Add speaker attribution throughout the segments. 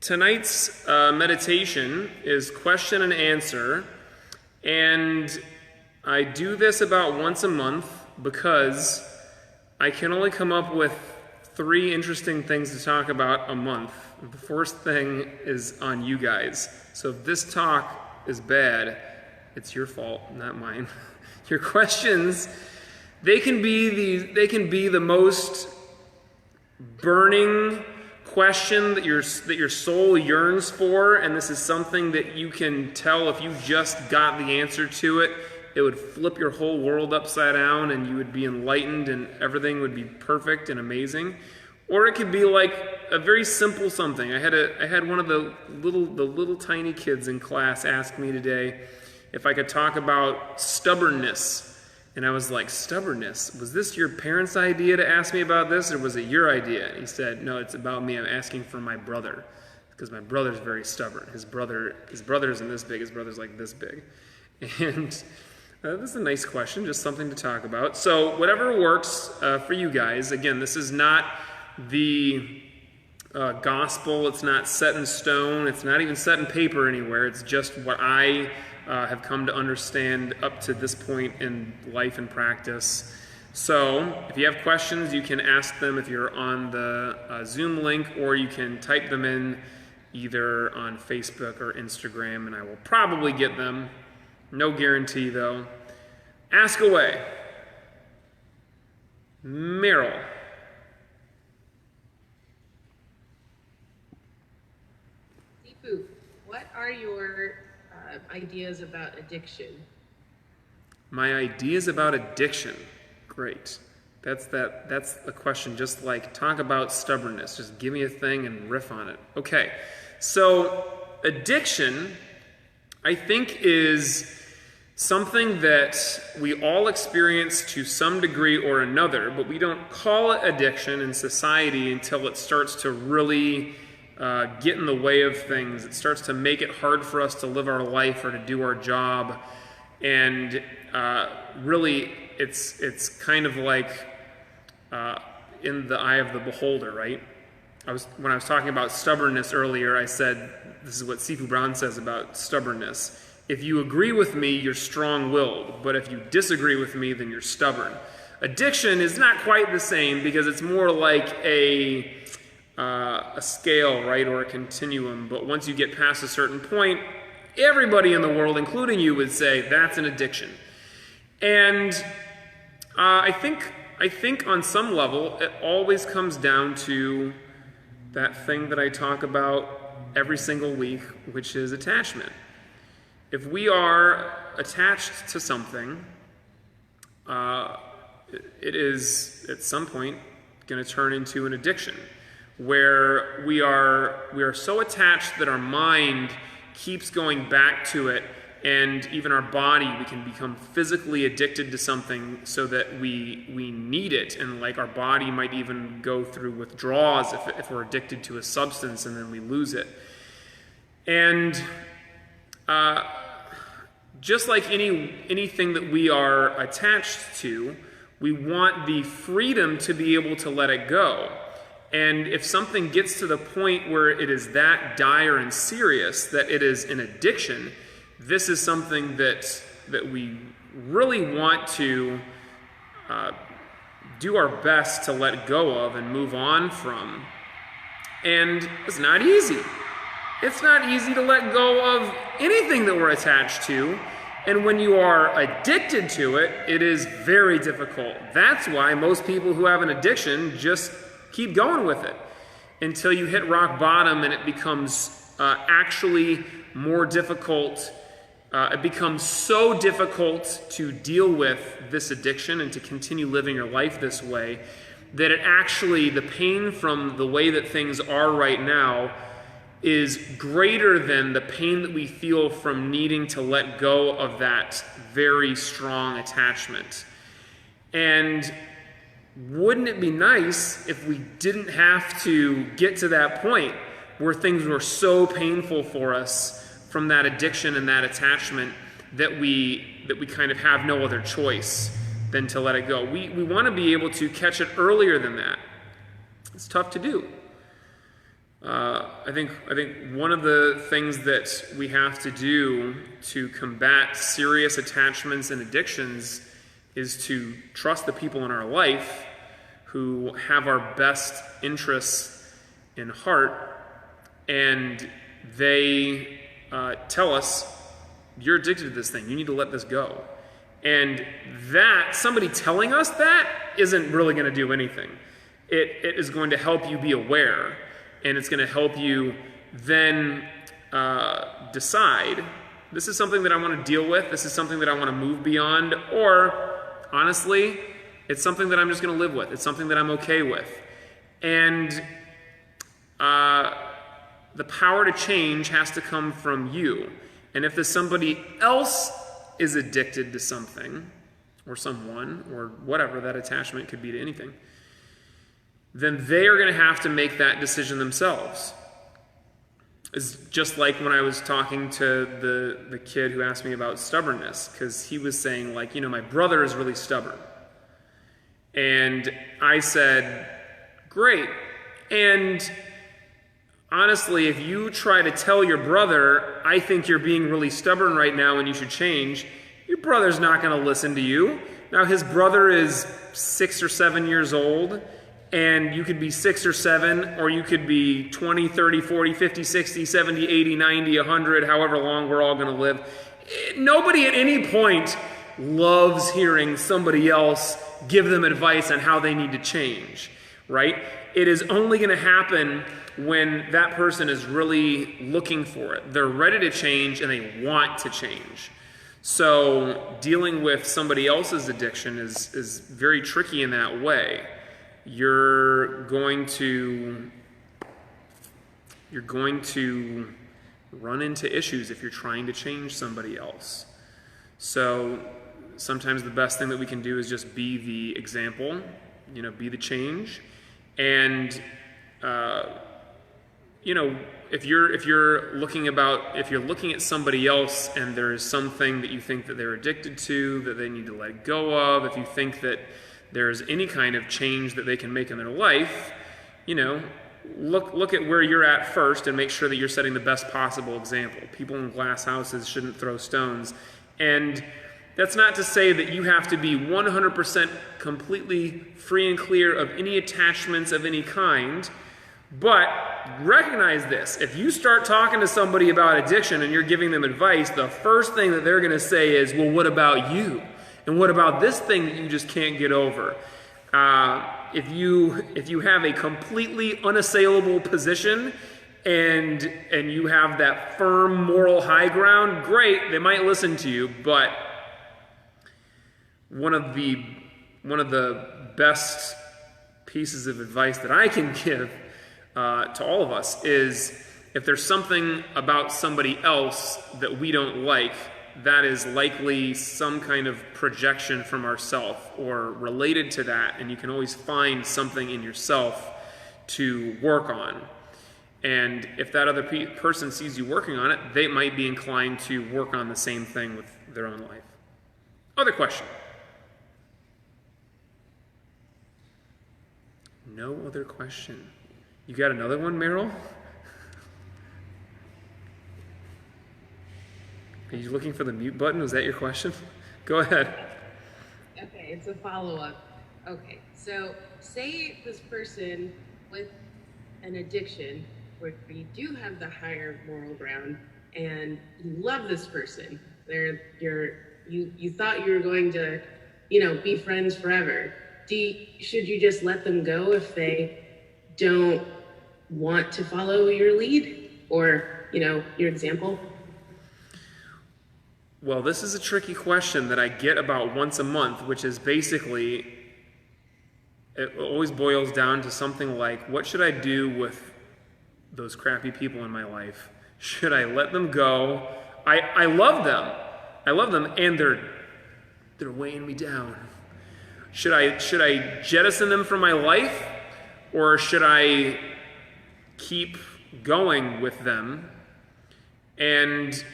Speaker 1: Tonight's meditation is question and answer, and I do this about once a month because I can only come up with 3 interesting things to talk about a month. The first thing is on you guys. So if this talk is bad, it's your fault, not mine. Your questions, they can be the most burning question that your soul yearns for, and this is something that you can tell if you just got the answer to it, it would flip your whole world upside down and you would be enlightened and everything would be perfect and amazing. Or it could be like a very simple something. I had one of the little tiny kids in class ask me today if I could talk about stubbornness. And I was like, stubbornness? Was this your parents' idea to ask me about this, or was it your idea? And he said, no, it's about me. I'm asking for my brother, because my brother's very stubborn. His brother isn't this big. His brother's like this big. And this is a nice question, just something to talk about. So whatever works for you guys. Again, this is not the gospel. It's not set in stone. It's not even set in paper anywhere. It's just what I have come to understand up to this point in life and practice. So if you have questions, you can ask them if you're on the Zoom link, or you can type them in either on Facebook or Instagram, and I will probably get them. No guarantee, though. Ask away. Meryl.
Speaker 2: Deepu, what are your ideas about addiction?
Speaker 1: My ideas about addiction. Great. That's a question just like talk about stubbornness. Just give me a thing and riff on it. Okay. So addiction, I think, is something that we all experience to some degree or another, but we don't call it addiction in society until it starts to really get in the way of things. It starts to make it hard for us to live our life or to do our job. And really, it's kind of like in the eye of the beholder, right? When I was talking about stubbornness earlier, I said, this is what Sifu Brown says about stubbornness. If you agree with me, you're strong-willed. But if you disagree with me, then you're stubborn. Addiction is not quite the same because it's more like a scale, right, or a continuum. But once you get past a certain point, everybody in the world, including you, would say that's an addiction. And I think on some level, it always comes down to that thing that I talk about every single week, which is attachment. If we are attached to something, it is at some point going to turn into an addiction, where we are so attached that our mind keeps going back to it, and even our body, we can become physically addicted to something so that we need it, and like our body might even go through withdrawals if we're addicted to a substance and then we lose it. And just like anything that we are attached to, we want the freedom to be able to let it go. And if something gets to the point where it is that dire and serious that it is an addiction, this is something that we really want to do our best to let go of and move on from. And it's not easy. It's not easy to let go of anything that we're attached to. And when you are addicted to it, it is very difficult. That's why most people who have an addiction just keep going with it until you hit rock bottom and it becomes actually more difficult. It becomes so difficult to deal with this addiction and to continue living your life this way that it actually, the pain from the way that things are right now is greater than the pain that we feel from needing to let go of that very strong attachment. And wouldn't it be nice if we didn't have to get to that point where things were so painful for us from that addiction and that attachment that we kind of have no other choice than to let it go? We want to be able to catch it earlier than that. It's tough to do. I think one of the things that we have to do to combat serious attachments and addictions is to trust the people in our life who have our best interests in heart, and they tell us, you're addicted to this thing, you need to let this go. And that, somebody telling us that, isn't really going to do anything. It is going to help you be aware, and it's going to help you then decide, this is something that I want to deal with, this is something that I want to move beyond, or honestly, it's something that I'm just going to live with, it's something that I'm okay with. And the power to change has to come from you. And if there's somebody else is addicted to something, or someone, or whatever that attachment could be to anything, then they are going to have to make that decision themselves. It's just like when I was talking to the kid who asked me about stubbornness, because he was saying, like, my brother is really stubborn. And I said, great. And honestly, if you try to tell your brother, I think you're being really stubborn right now and you should change, your brother's not going to listen to you. Now, his brother is 6 or 7 years old, and you could be 6 or 7, or you could be 20, 30, 40, 50, 60, 70, 80, 90, 100, however long we're all going to live. Nobody at any point loves hearing somebody else give them advice on how they need to change, right? It is only going to happen when that person is really looking for it. They're ready to change and they want to change. So dealing with somebody else's addiction is very tricky in that way. You're going to run into issues if you're trying to change somebody else. So sometimes the best thing that we can do is just be the example, be the change. And if you're looking at somebody else and there's something that you think that they're addicted to, that they need to let go of, if you think that there's any kind of change that they can make in their life, look at where you're at first and make sure that you're setting the best possible example. People in glass houses shouldn't throw stones. And that's not to say that you have to be 100% completely free and clear of any attachments of any kind, but recognize this. If you start talking to somebody about addiction and you're giving them advice, the first thing that they're going to say is, well, what about you? And what about this thing that you just can't get over? If you have a completely unassailable position and you have that firm moral high ground, great, they might listen to you, but one of the best pieces of advice that I can give to all of us is, if there's something about somebody else that we don't like, that is likely some kind of projection from ourself or related to that, and you can always find something in yourself to work on. And if that other person sees you working on it, they might be inclined to work on the same thing with their own life. Other question? No other question. You got another one, Meryl? Are you looking for the mute button? Was that your question? Go ahead.
Speaker 2: Okay, it's a follow-up. Okay, so say this person with an addiction where you do have the higher moral ground and you love this person. You thought you were going to, be friends forever. Should you just let them go if they don't want to follow your lead or, your example?
Speaker 1: Well, this is a tricky question that I get about once a month, which is basically, it always boils down to something like, what should I do with those crappy people in my life? Should I let them go? I love them. I love them, and they're weighing me down. Should I jettison them from my life, or should I keep going with them? And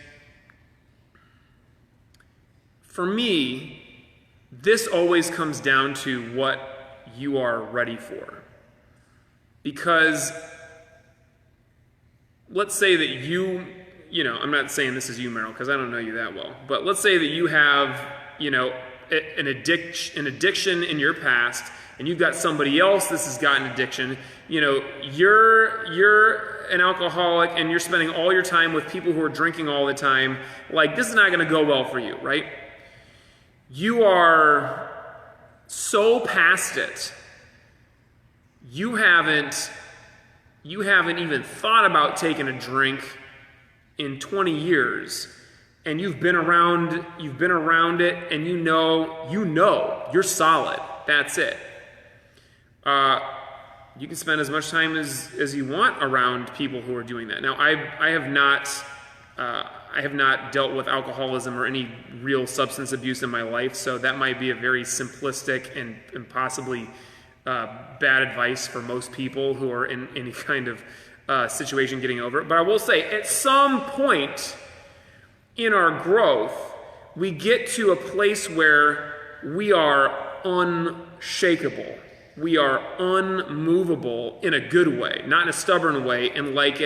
Speaker 1: for me, this always comes down to what you are ready for. Because let's say that I'm not saying this is you, Meryl, because I don't know you that well, but let's say that you have, an addiction in your past, and you've got somebody else that's has got an addiction. You're an alcoholic and you're spending all your time with people who are drinking all the time. Like, this is not going to go well for you, right? You are so past it. You haven't even thought about taking a drink in 20 years, and you've been around it, and you're solid. That's it. You can spend as much time as you want around people who are doing that. Now, I have not dealt with alcoholism or any real substance abuse in my life, so that might be a very simplistic and possibly bad advice for most people who are in any kind of situation getting over it. But I will say, at some point in our growth, we get to a place where we are unshakable. We are unmovable in a good way, not in a stubborn way, and like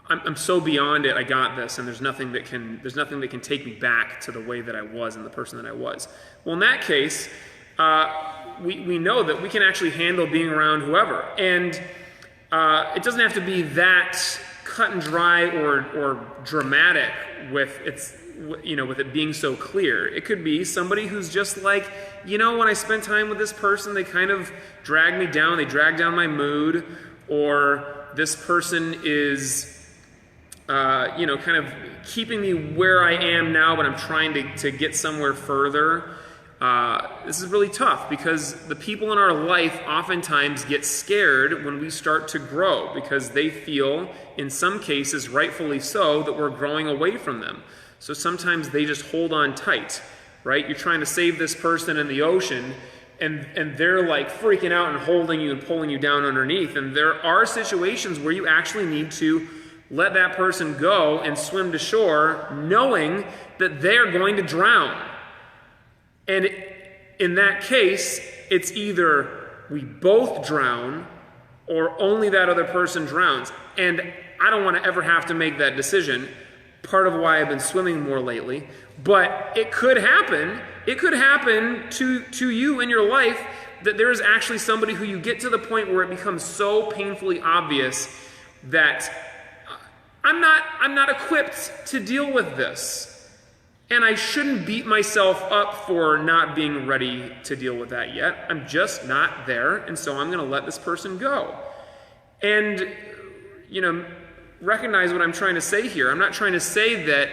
Speaker 1: I'm so beyond it, I got this, and there's nothing that can take me back to the way that I was and the person that I was. Well, in that case, we know that we can actually handle being around whoever, and it doesn't have to be that cut and dry or dramatic with it being so clear. It could be somebody who's just like, when I spend time with this person, they kind of drag me down, they drag down my mood, or this person is, kind of keeping me where I am now, but I'm trying to get somewhere further. This is really tough because the people in our life oftentimes get scared when we start to grow because they feel, in some cases, rightfully so, that we're growing away from them. So sometimes they just hold on tight, right? You're trying to save this person in the ocean, and they're like freaking out and holding you and pulling you down underneath. And there are situations where you actually need to let that person go and swim to shore, knowing that they're going to drown. And in that case, it's either we both drown or only that other person drowns. And I don't want to ever have to make that decision. Part of why I've been swimming more lately. But it could happen. It could happen to you in your life that there is actually somebody who you get to the point where it becomes so painfully obvious that I'm not equipped to deal with this. And I shouldn't beat myself up for not being ready to deal with that yet. I'm just not there, and so I'm going to let this person go. And, recognize what I'm trying to say here. I'm not trying to say that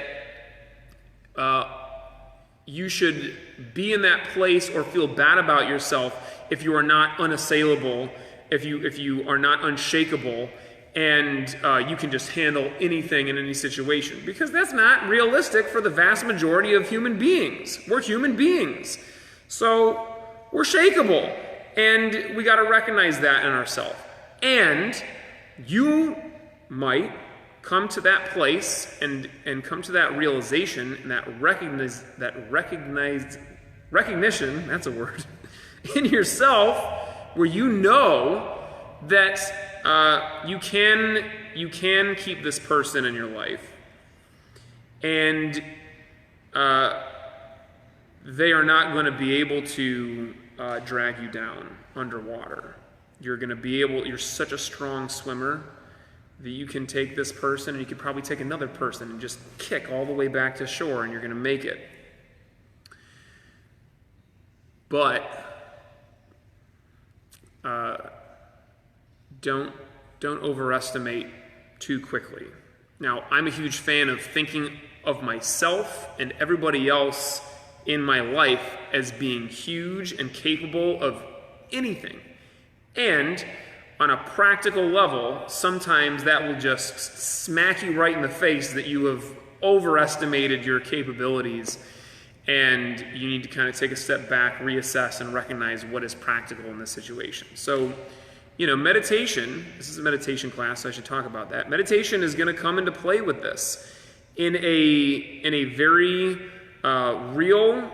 Speaker 1: you should be in that place or feel bad about yourself if you are not unassailable, if you are not unshakable, and you can just handle anything in any situation. Because that's not realistic for the vast majority of human beings. We're human beings. So we're shakeable. And we got to recognize that in ourselves. And you might come to that place and come to that realization and that recognition, that's a word, in yourself, where you know that you can keep this person in your life, and they are not going to be able to drag you down underwater. You're such a strong swimmer that you can take this person, and you could probably take another person and just kick all the way back to shore, and you're going to make it. But don't overestimate too quickly. Now, I'm a huge fan of thinking of myself and everybody else in my life as being huge and capable of anything. And on a practical level, sometimes that will just smack you right in the face that you have overestimated your capabilities, and you need to kind of take a step back, reassess, and recognize what is practical in this situation. So, meditation, this is a meditation class, so I should talk about that. Meditation is going to come into play with this in a very real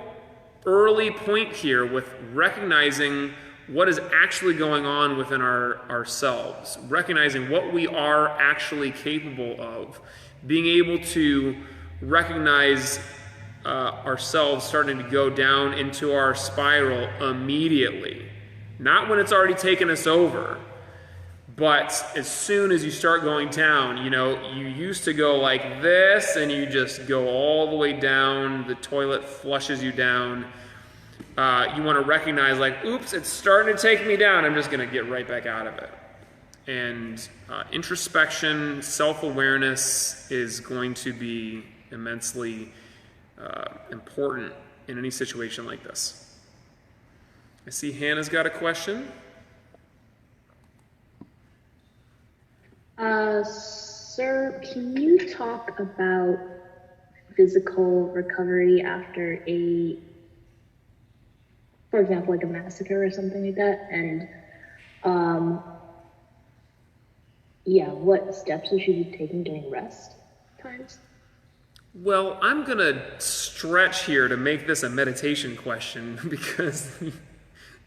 Speaker 1: early point here, with recognizing what is actually going on within ourselves, recognizing what we are actually capable of, being able to recognize ourselves starting to go down into our spiral immediately. Not when it's already taken us over, but as soon as you start going down, you used to go like this and you just go all the way down, the toilet flushes you down. You want to recognize like, oops, it's starting to take me down, I'm just going to get right back out of it. And introspection, self-awareness is going to be immensely important in any situation like this. I see Hannah's got a question.
Speaker 3: Sir, can you talk about physical recovery after for example, like a massacre or something like that, and what steps we should be taking during rest times?
Speaker 1: Well, I'm going to stretch here to make this a meditation question because you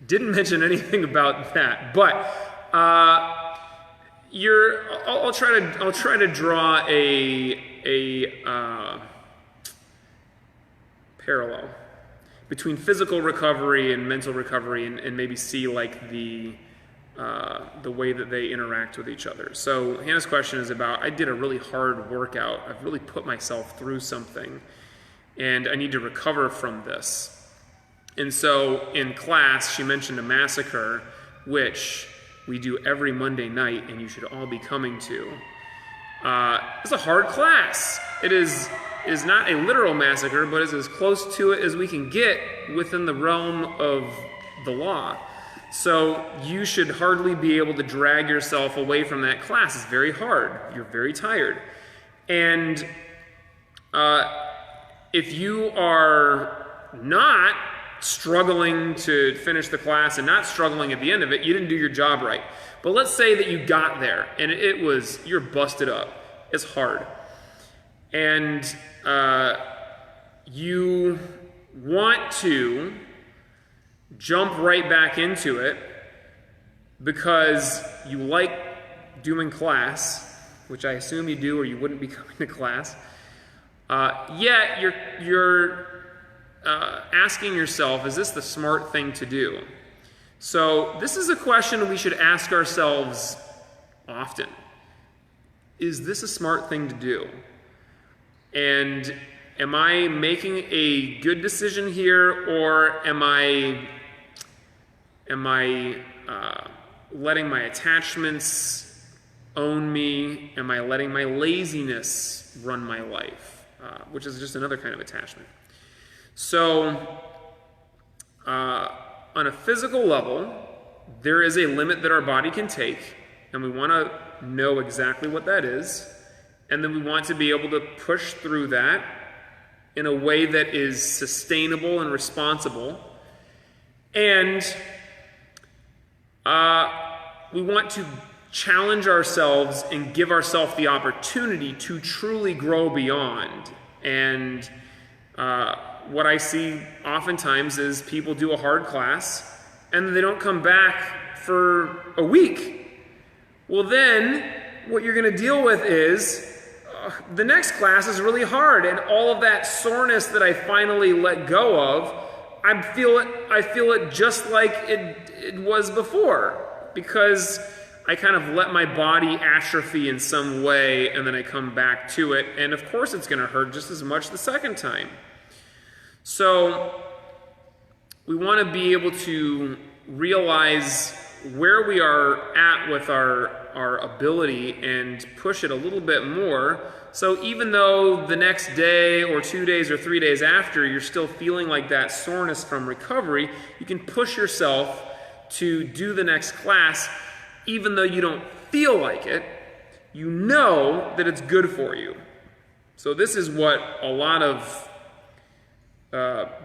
Speaker 1: didn't mention anything about that. But I'll try to draw a parallel between physical recovery and mental recovery, and maybe see like the way that they interact with each other. So Hannah's question is about, I did a really hard workout. I've really put myself through something, and I need to recover from this. And so in class, she mentioned a massacre, which we do every Monday night, and you should all be coming to. It's a hard class. It is not a literal massacre, but is as close to it as we can get within the realm of the law. So you should hardly be able to drag yourself away from that class. It's very hard. You're very tired. And if you are not struggling to finish the class and not struggling at the end of it, you didn't do your job right. But let's say that you got there and you're busted up. It's hard. And you want to jump right back into it because you like doing class, which I assume you do or you wouldn't be coming to class. Yet you're asking yourself, is this the smart thing to do? So this is a question we should ask ourselves often. Is this a smart thing to do? And am I making a good decision here, or am I letting my attachments own me? Am I letting my laziness run my life? Which is just another kind of attachment. So, on a physical level, there is a limit that our body can take, and we want to know exactly what that is, and then we want to be able to push through that in a way that is sustainable and responsible. And we want to challenge ourselves and give ourselves the opportunity to truly grow beyond. And what I see oftentimes is people do a hard class and they don't come back for a week. Well, then what you're going to deal with is the next class is really hard, and all of that soreness that I finally let go of, I feel it just like it was before, because I kind of let my body atrophy in some way, and then I come back to it, and of course it's going to hurt just as much the second time. So we want to be able to realize where we are at with our ability and push it a little bit more. So even though the next day or 2 days or 3 days after you're still feeling like that soreness from recovery, you can push yourself to do the next class even though you don't feel like it. You know that it's good for you. So this is what a lot of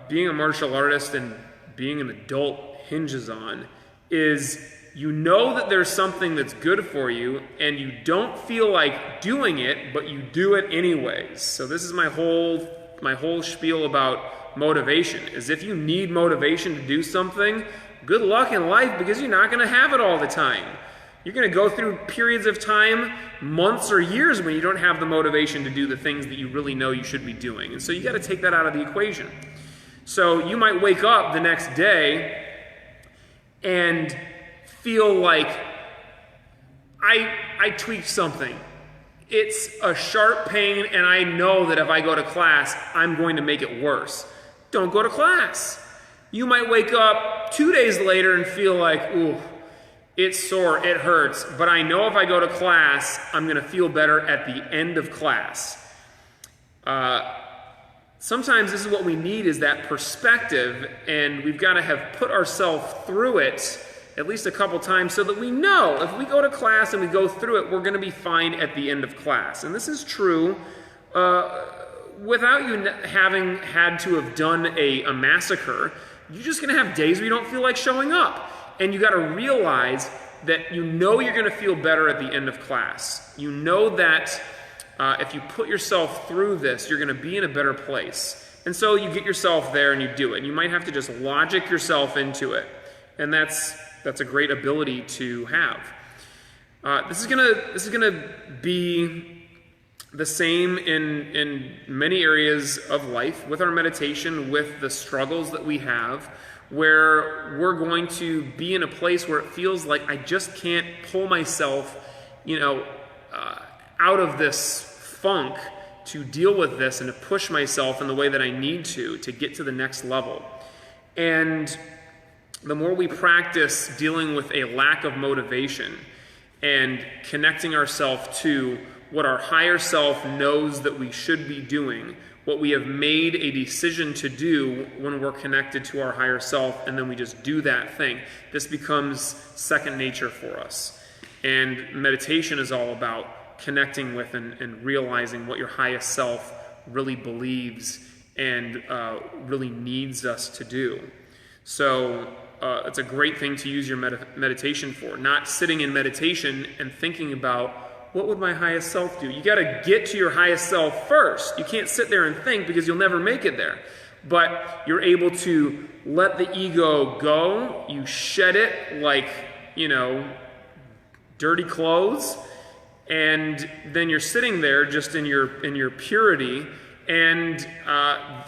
Speaker 1: being a martial artist and being an adult hinges on, is you know that there's something that's good for you and you don't feel like doing it, but you do it anyways. So this is my whole spiel about motivation, is if you need motivation to do something, Good luck in life, because you're not going to have it all the time. You're going to go through periods of time, months or years, when you don't have the motivation to do the things that you really know you should be doing. And so you got to take that out of the equation. So you might wake up the next day and feel like, I tweaked something. It's a sharp pain, and I know that if I go to class, I'm going to make it worse. Don't go to class. You might wake up 2 days later and feel like, ooh, it's sore, it hurts, but I know if I go to class, I'm going to feel better at the end of class. Sometimes this is what we need, is that perspective, and we've got to have put ourselves through it at least a couple times so that we know if we go to class and we go through it, we're going to be fine at the end of class. And this is true without you having had to have done a massacre. You're just going to have days where you don't feel like showing up. And you got to realize that you know you're going to feel better at the end of class. You know that if you put yourself through this, you're going to be in a better place. And so you get yourself there and you do it. And you might have to just logic yourself into it. And that's a great ability to have. This is gonna be the same in many areas of life, with our meditation, with the struggles that we have, where we're going to be in a place where it feels like I just can't pull myself, out of this funk to deal with this and to push myself in the way that I need to get to the next level. And the more we practice dealing with a lack of motivation and connecting ourselves to what our higher self knows that we should be doing, what we have made a decision to do when we're connected to our higher self, and then we just do that thing, this becomes second nature for us. And meditation is all about connecting with and realizing what your highest self really believes and really needs us to do. So it's a great thing to use your meditation for. Not sitting in meditation and thinking about, what would my highest self do? You got to get to your highest self first. You can't sit there and think, because you'll never make it there. But you're able to let the ego go. You shed it like, dirty clothes. And then you're sitting there just in your purity. And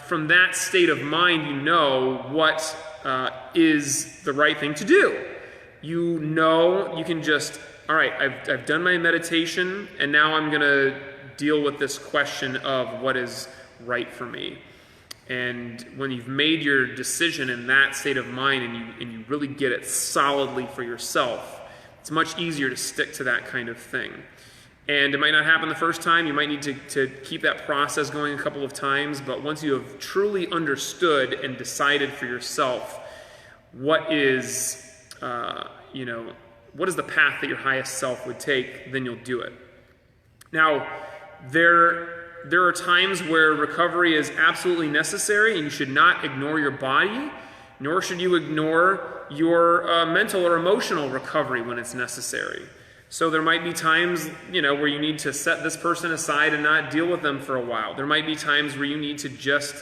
Speaker 1: from that state of mind, you know what is the right thing to do. You can just, all right, I've done my meditation, and now I'm going to deal with this question of what is right for me. And when you've made your decision in that state of mind, and you really get it solidly for yourself, it's much easier to stick to that kind of thing. And it might not happen the first time. You might need to keep that process going a couple of times. But once you have truly understood and decided for yourself what is, what is the path that your highest self would take, then you'll do it. Now, there are times where recovery is absolutely necessary, and you should not ignore your body, nor should you ignore your mental or emotional recovery when it's necessary. So there might be times, where you need to set this person aside and not deal with them for a while. There might be times where you need to just,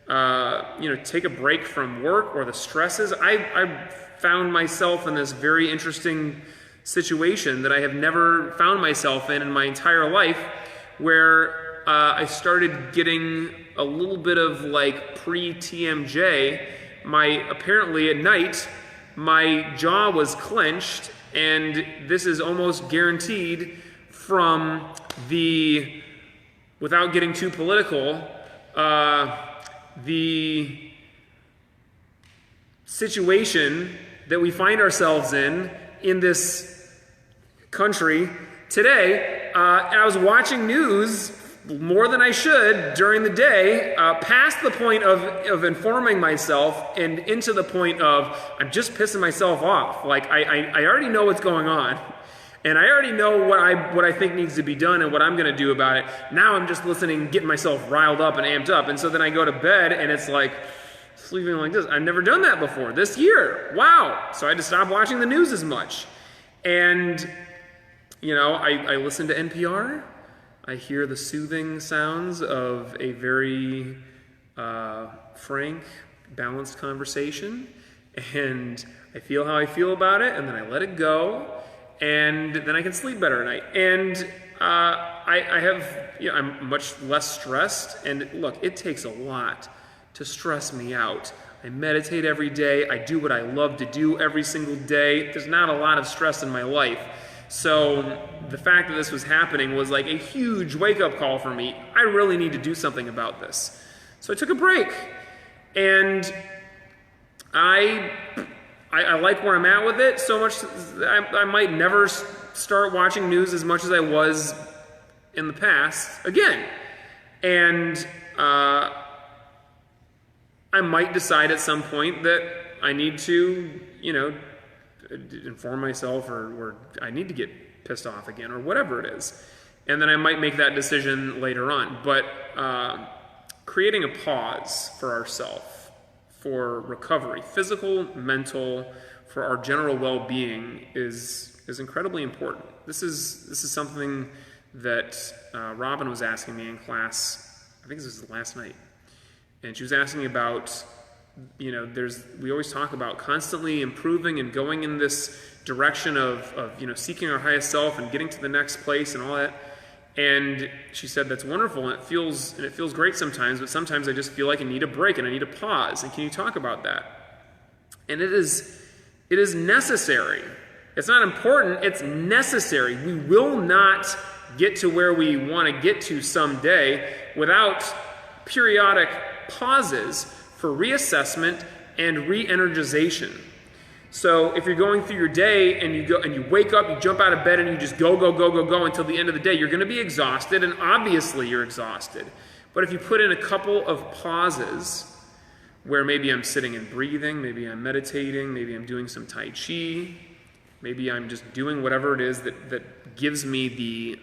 Speaker 1: take a break from work or the stresses. I found myself in this very interesting situation that I have never found myself in my entire life, where I started getting a little bit of like pre-TMJ. Apparently at night, my jaw was clenched. And this is almost guaranteed from without getting too political, the situation that we find ourselves in this country today. I was watching news more than I should during the day, past the point of informing myself and into the point of I'm just pissing myself off. Like I already know what's going on, and I already know what I think needs to be done and what I'm going to do about it. Now I'm just listening, getting myself riled up and amped up, and so then I go to bed and it's like sleeping like this. I've never done that before this year. Wow! So I had to stop watching the news as much, and I listen to NPR. I hear the soothing sounds of a very frank, balanced conversation, and I feel how I feel about it, and then I let it go, and then I can sleep better at night. And I have, I'm much less stressed. And look, it takes a lot to stress me out. I meditate every day. I do what I love to do every single day. There's not a lot of stress in my life. So the fact that this was happening was like a huge wake-up call for me. I really need to do something about this. So I took a break. And I like where I'm at with it so much. I might never start watching news as much as I was in the past again. And I might decide at some point that I need to, inform myself or I need to get pissed off again or whatever it is. And then I might make that decision later on. But creating a pause for ourselves, for recovery, physical, mental, for our general well-being is incredibly important. This is something that Robin was asking me in class. I think this was last night. And she was asking about, we always talk about constantly improving and going in this direction of seeking our highest self and getting to the next place and all that. And she said, that's wonderful, and it feels great sometimes, but sometimes I just feel like I need a break and I need a pause. And can you talk about that? And it is necessary. It's not important, it's necessary. We will not get to where we want to get to someday without periodic pauses for reassessment and re-energization. So if you're going through your day and you wake up, you jump out of bed and you just go until the end of the day, you're going to be exhausted, and obviously you're exhausted. But if you put in a couple of pauses where maybe I'm sitting and breathing, maybe I'm meditating, maybe I'm doing some Tai Chi, maybe I'm just doing whatever it is that gives me the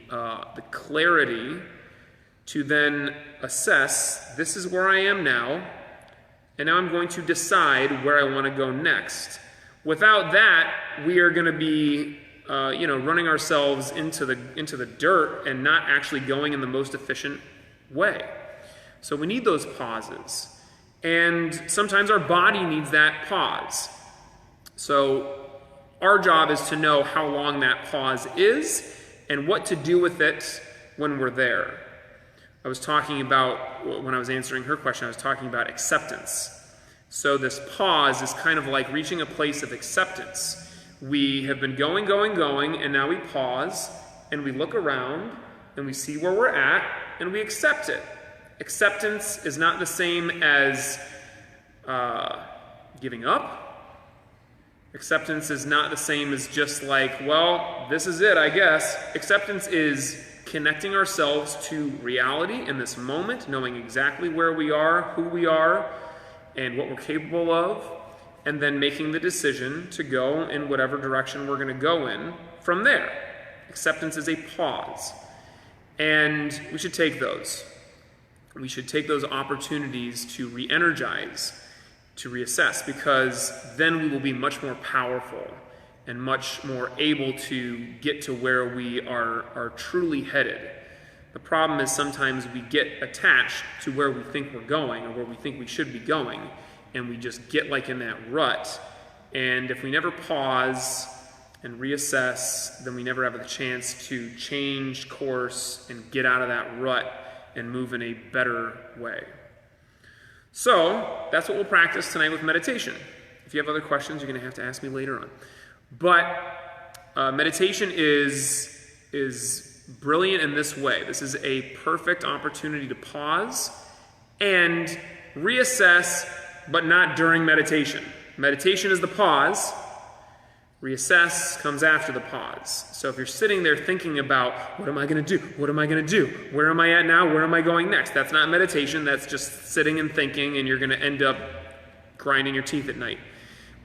Speaker 1: clarity to then assess, this is where I am now, and now I'm going to decide where I want to go next. Without that, we are going to be, running ourselves into the dirt and not actually going in the most efficient way. So we need those pauses, and sometimes our body needs that pause. So our job is to know how long that pause is and what to do with it when we're there. I was talking about, when I was answering her question, I was talking about acceptance. So this pause is kind of like reaching a place of acceptance. We have been going, and now we pause, and we look around, and we see where we're at, and we accept it. Acceptance is not the same as giving up. Acceptance is not the same as just like, well, this is it, I guess. Acceptance is connecting ourselves to reality in this moment, knowing exactly where we are, who we are, and what we're capable of, and then making the decision to go in whatever direction we're going to go in from there. Acceptance is a pause. And we should take those. We should take those opportunities to re-energize, to reassess, because then we will be much more powerful and much more able to get to where we are truly headed. The problem is sometimes we get attached to where we think we're going or where we think we should be going, and we just get like in that rut. And if we never pause and reassess, then we never have the chance to change course and get out of that rut and move in a better way. So that's what we'll practice tonight with meditation. If you have other questions, you're going to have to ask me later on. But meditation is brilliant in this way. This is a perfect opportunity to pause and reassess, but not during meditation. Meditation is the pause. Reassess comes after the pause. So if you're sitting there thinking about, what am I going to do? What am I going to do? Where am I at now? Where am I going next? That's not meditation. That's just sitting and thinking, and you're going to end up grinding your teeth at night.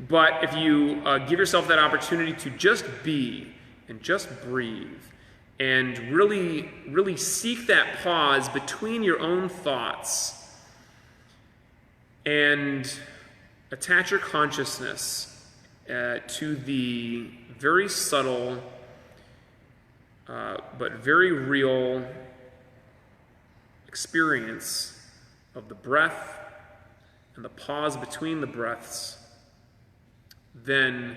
Speaker 1: But if you give yourself that opportunity to just be and just breathe and really, really seek that pause between your own thoughts and attach your consciousness to the very subtle but very real experience of the breath and the pause between the breaths, then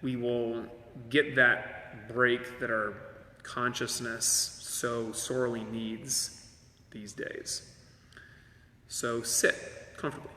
Speaker 1: we will get that break that our consciousness so sorely needs these days. So sit comfortably.